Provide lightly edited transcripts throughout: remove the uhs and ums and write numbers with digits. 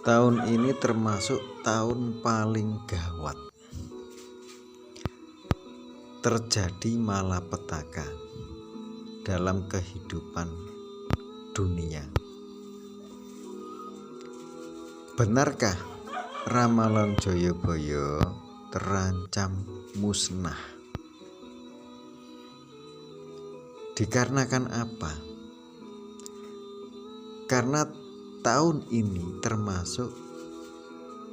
Tahun ini termasuk tahun paling gawat. Terjadi malapetaka dalam kehidupan dunia. Benarkah ramalan Jayabaya terancam musnah? Dikarenakan apa? Karena tahun ini termasuk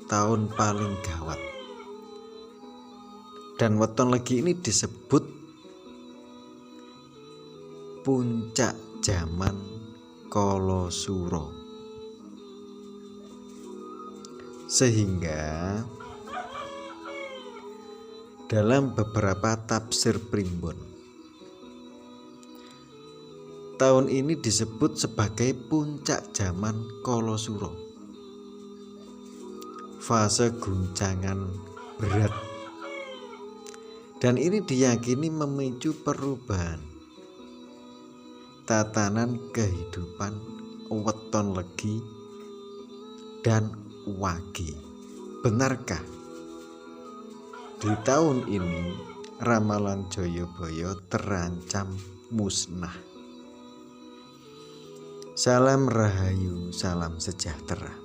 tahun paling gawat. Dan weton legi ini disebut puncak zaman Kala Sura. Sehingga dalam beberapa tafsir primbon, tahun ini disebut sebagai puncak zaman Kala Sura, fase guncangan berat. Dan ini diyakini memicu perubahan tatanan kehidupan weton legi dan wage. Benarkah di tahun ini ramalan Jayabaya terancam musnah? Salam rahayu, salam sejahtera.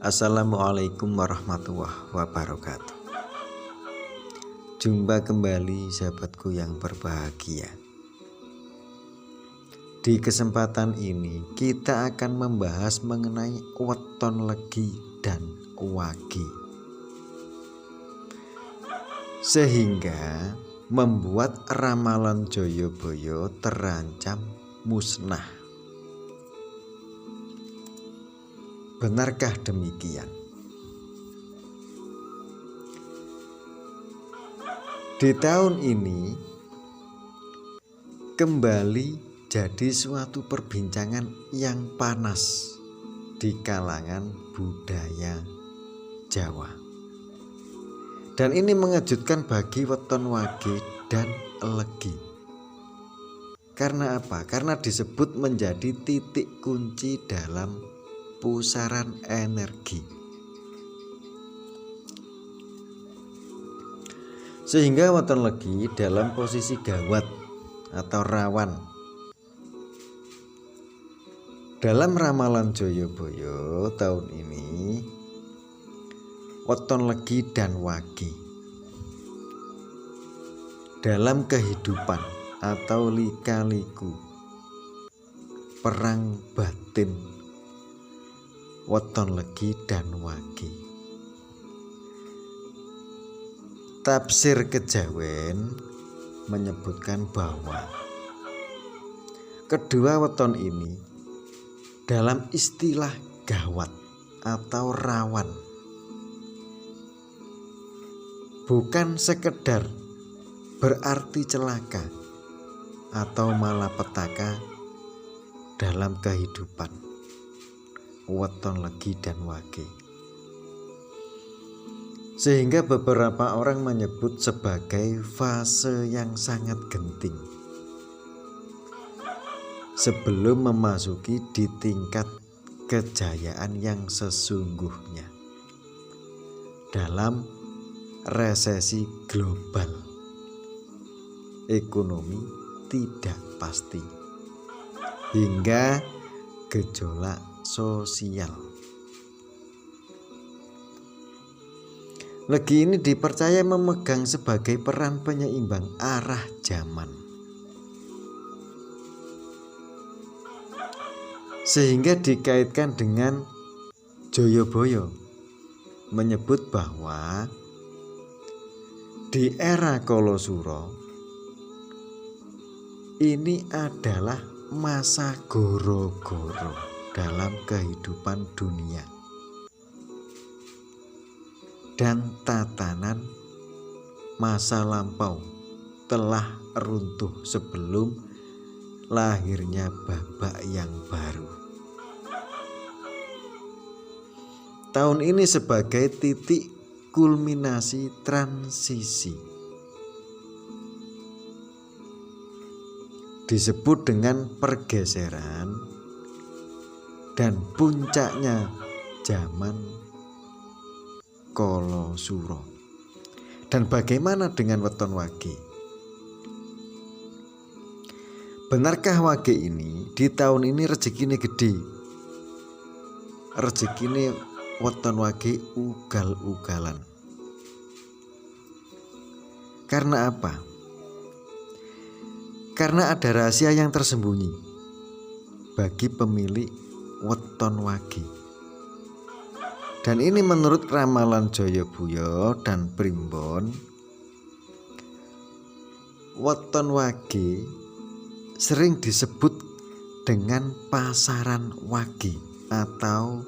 Assalamualaikum warahmatullahi wabarakatuh. Jumpa kembali sahabatku yang berbahagia. Di kesempatan ini kita akan membahas mengenai weton legi dan wage, sehingga membuat ramalan Jayabaya terancam musnah. Benarkah demikian? Di tahun ini kembali jadi suatu perbincangan yang panas di kalangan budaya Jawa. Dan ini mengejutkan bagi weton wage dan legi. Karena apa? Karena disebut menjadi titik kunci dalam pusaran energi. Sehingga weton legi dalam posisi gawat atau rawan. Dalam ramalan Jayabaya tahun ini, weton legi dan wage dalam kehidupan atau lika-liku perang batin weton legi dan wage. Tafsir kejawen menyebutkan bahwa kedua weton ini dalam istilah gawat atau rawan, bukan sekedar berarti celaka atau malapetaka dalam kehidupan weton legi dan wage. Sehingga beberapa orang menyebut sebagai fase yang sangat genting sebelum memasuki di tingkat kejayaan yang sesungguhnya dalam resesi global, ekonomi tidak pasti, hingga gejolak sosial. Legi ini dipercaya memegang sebagai peran penyeimbang arah zaman, sehingga dikaitkan dengan Jayabaya menyebut bahwa di era Kala Sura ini adalah masa goro-goro dalam kehidupan dunia dan tatanan masa lampau telah runtuh sebelum lahirnya babak yang baru. Tahun ini sebagai titik kulminasi transisi, disebut dengan pergeseran dan puncaknya zaman kala sura. Dan bagaimana dengan weton wage? Benarkah wage ini di tahun ini rezekine gede? Rezekine weton wage ugal-ugalan. Karena apa? Karena ada rahasia yang tersembunyi bagi pemilik weton wage. Dan ini menurut ramalan Jayabhuya dan Primbon, weton wage sering disebut dengan pasaran wage atau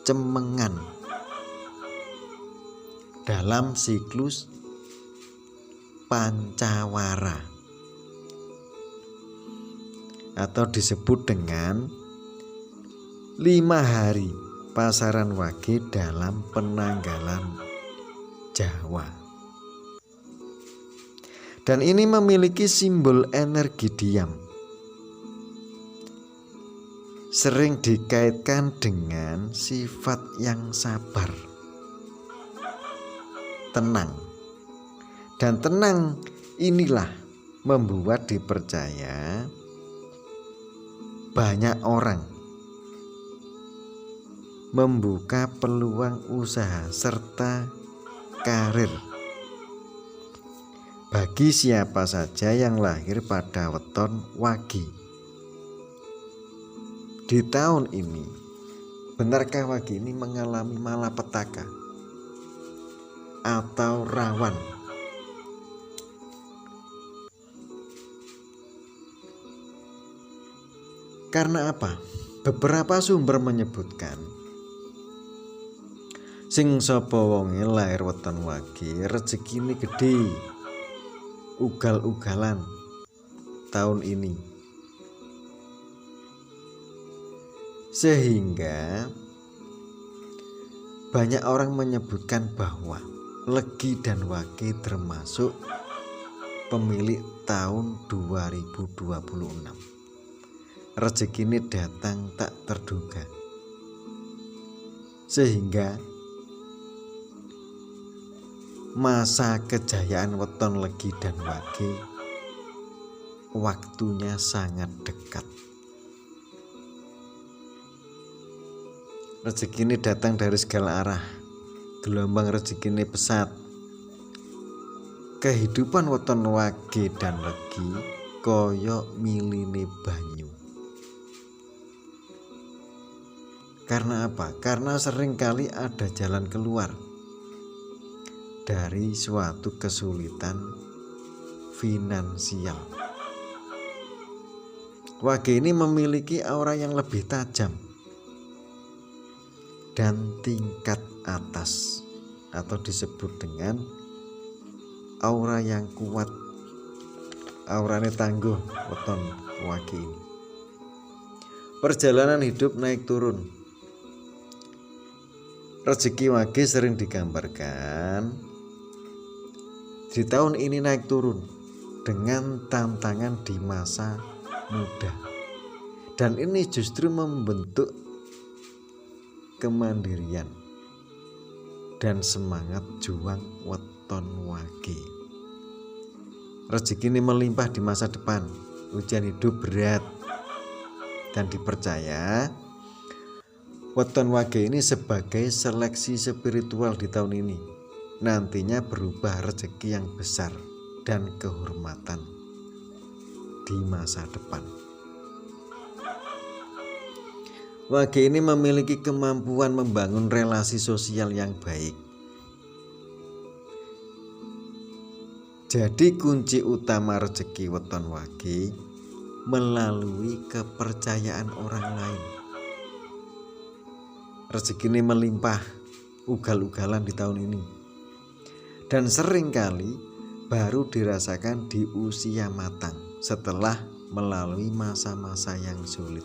cemengan dalam siklus pancawara, atau disebut dengan 5 hari pasaran wage dalam penanggalan Jawa. Dan ini memiliki simbol energi diam, sering dikaitkan dengan sifat yang sabar, tenang. Dan tenang inilah membuat dipercaya banyak orang membuka peluang usaha serta karir bagi siapa saja yang lahir pada weton wage. Di tahun ini, benarkah wage ini mengalami malapetaka atau rawan? Karena apa? Beberapa sumber menyebutkan sing sapa wonge lair weton wage rezekine gede, ugal-ugalan tahun ini. Sehingga banyak orang menyebutkan bahwa Legi dan Wage termasuk pemilik tahun 2026. Rezeki ini datang tak terduga, sehingga masa kejayaan weton Legi dan Wage waktunya sangat dekat. Rezeki ini datang dari segala arah, gelombang rezeki ini pesat. Kehidupan weton Wage dan Legi koyo miline banyu. Karena apa? Karena seringkali ada jalan keluar dari suatu kesulitan finansial. Wage ini memiliki aura yang lebih tajam dan tingkat atas, atau disebut dengan aura yang kuat. Auranya tangguh weton Wage ini. Perjalanan hidup naik turun. Rezeki Wage sering digambarkan di tahun ini naik turun dengan tantangan di masa muda. Dan ini justru membentuk kemandirian dan semangat juang weton Wage. Rezeki ini melimpah di masa depan. Ujian hidup berat, dan dipercaya weton Wage ini sebagai seleksi spiritual di tahun ini. Nantinya berubah rezeki yang besar dan kehormatan di masa depan. Wage ini memiliki kemampuan membangun relasi sosial yang baik. Jadi kunci utama rezeki weton Wage melalui kepercayaan orang lain. Rezeki ini melimpah ugal-ugalan di tahun ini, dan seringkali baru dirasakan di usia matang setelah melalui masa-masa yang sulit.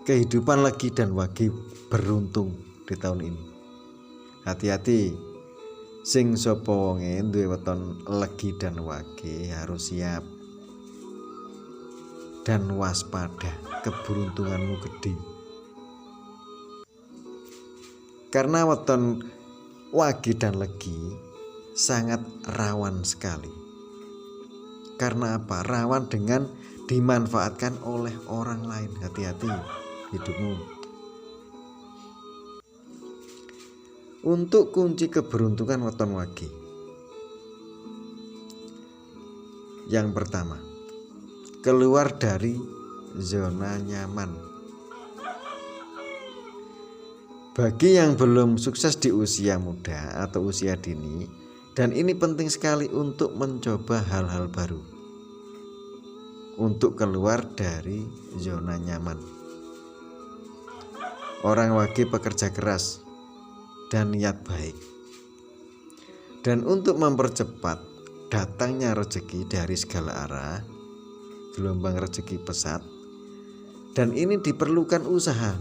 Kehidupan Legi dan Wage beruntung di tahun ini. Hati-hati, sing sapa wonge duwe weton Legi dan Wage harus siap. dan waspada, keberuntunganmu gede. Karena weton Wage dan Legi sangat rawan sekali. Karena apa? Rawan dengan dimanfaatkan oleh orang lain. Hati-hati hidupmu. Untuk kunci keberuntungan weton Wage, yang pertama, keluar dari zona nyaman. Bagi yang belum sukses di usia muda atau usia dini, dan ini penting sekali untuk mencoba hal-hal baru, untuk keluar dari zona nyaman. Orang Wage pekerja keras dan niat baik, dan untuk mempercepat datangnya rezeki dari segala arah, gelombang rezeki pesat, dan ini diperlukan usaha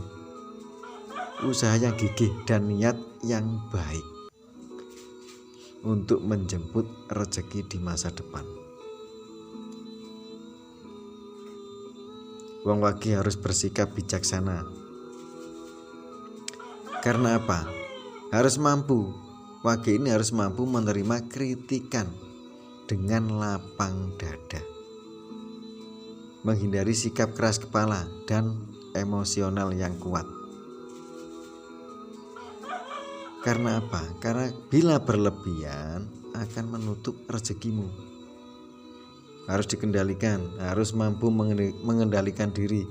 yang gigih dan niat yang baik untuk menjemput rezeki di masa depan. Wong Wage harus bersikap bijaksana. Karena apa? Wage ini harus mampu menerima kritikan dengan lapang dada, menghindari sikap keras kepala dan emosional yang kuat. Karena apa? Karena bila berlebihan akan menutup rezekimu. Harus dikendalikan, harus mampu mengendalikan diri,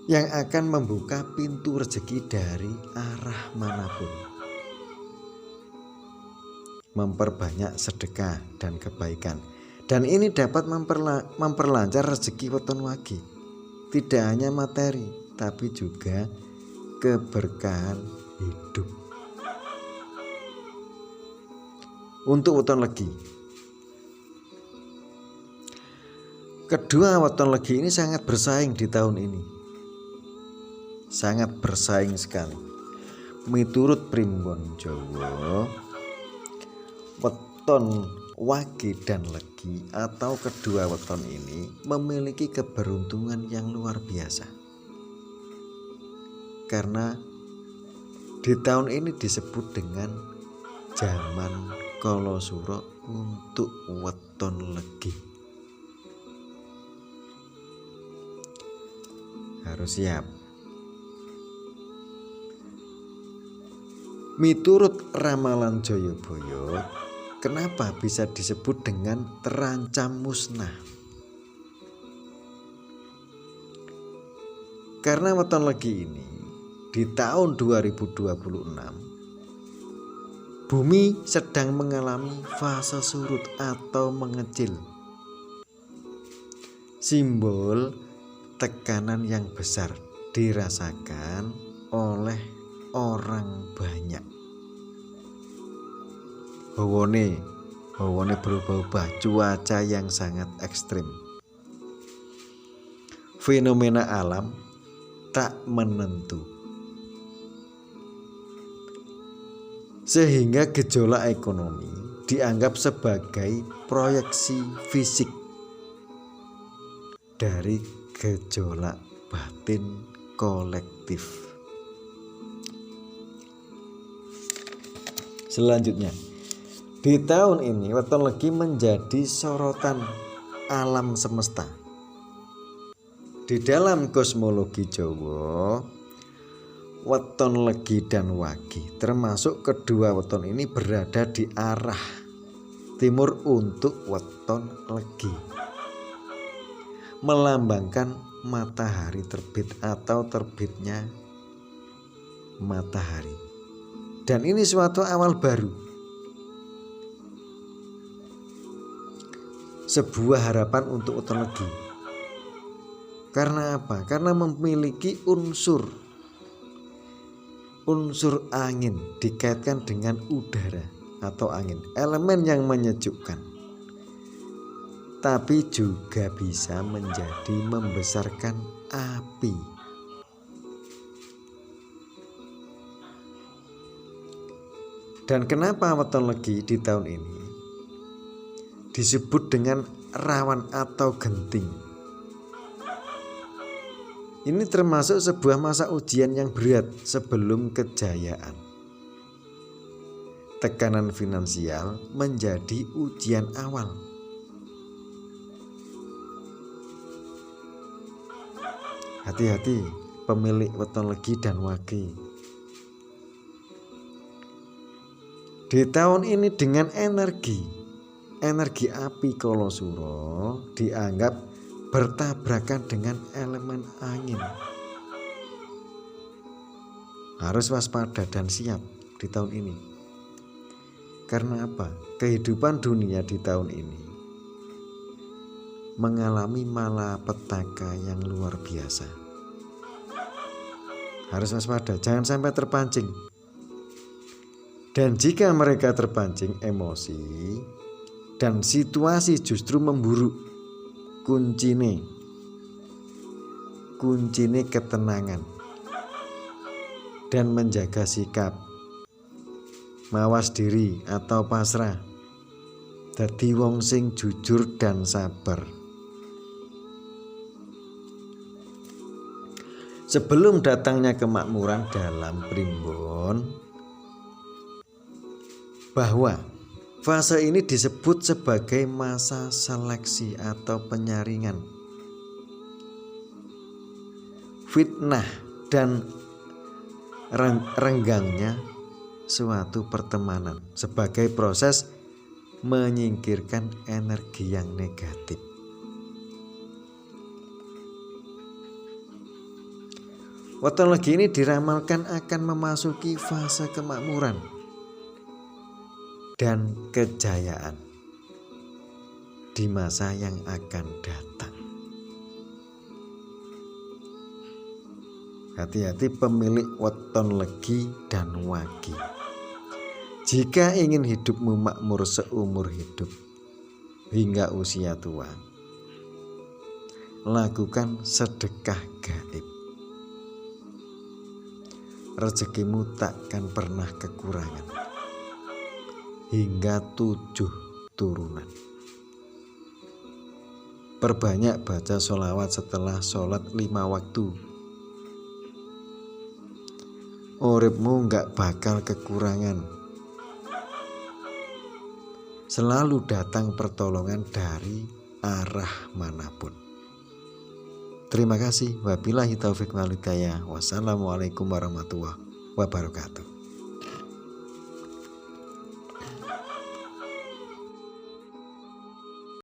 yang akan membuka pintu rezeki dari arah manapun. Memperbanyak sedekah dan kebaikan, dan ini dapat memperlancar rezeki weton Wage. Tidak hanya materi, tapi juga keberkahan hidup. Untuk weton Legi, kedua weton Legi ini sangat bersaing di tahun ini, sangat bersaing sekali. Miturut Primbon Jawa, weton Wage dan Legi atau kedua weton ini memiliki keberuntungan yang luar biasa. Karena di tahun ini disebut dengan zaman Kalosuro untuk weton Legi. Harus siap. Miturut ramalan Jayabaya, kenapa bisa disebut dengan terancam musnah? Karena weton Legi ini di tahun 2026 bumi sedang mengalami fase surut atau mengecil. Simbol tekanan yang besar dirasakan oleh orang banyak. Hawane berubah-ubah, cuaca yang sangat ekstrim, fenomena alam tak menentu, sehingga gejolak ekonomi dianggap sebagai proyeksi fisik dari gejolak batin kolektif. Selanjutnya, di tahun ini weton Legi menjadi sorotan alam semesta. Di dalam kosmologi Jawa, weton Legi dan Wage termasuk kedua weton ini berada di arah timur untuk weton Legi, melambangkan matahari terbit atau terbitnya matahari. Dan ini suatu awal baru, sebuah harapan untuk weton Legi. Karena apa? Karena memiliki unsur angin, dikaitkan dengan udara atau angin, elemen yang menyejukkan, tapi juga bisa menjadi membesarkan api. Dan kenapa weton Legi di tahun ini disebut dengan rawan atau genting? Ini termasuk sebuah masa ujian yang berat sebelum kejayaan. Tekanan finansial menjadi ujian awal. Hati-hati pemilik weton legi dan wage. Di tahun ini dengan energi api Kalosuro dianggap bertabrakan dengan elemen angin. Harus waspada dan siap di tahun ini. Karena apa? Kehidupan dunia di tahun ini mengalami malapetaka yang luar biasa. Harus waspada, jangan sampai terpancing. Dan jika mereka terpancing emosi dan situasi justru memburuk, kuncine ketenangan dan menjaga sikap, mawas diri atau pasrah, dadi wong sing jujur dan sabar. Sebelum datangnya kemakmuran dalam primbon, bahwa fase ini disebut sebagai masa seleksi atau penyaringan, fitnah dan renggangnya suatu pertemanan sebagai proses menyingkirkan energi yang negatif. Weton legi ini diramalkan akan memasuki fase kemakmuran dan kejayaan di masa yang akan datang. Hati-hati pemilik weton legi dan wage. Jika ingin hidupmu makmur seumur hidup hingga usia tua, lakukan sedekah gaib. Rezekimu takkan pernah kekurangan hingga 7 turunan. Perbanyak baca sholawat setelah sholat 5 waktu. Uripmu gak bakal kekurangan. Selalu datang pertolongan dari arah manapun. Terima kasih. Wabillahi taufik wal hidayah. Wassalamualaikum warahmatullahi wabarakatuh.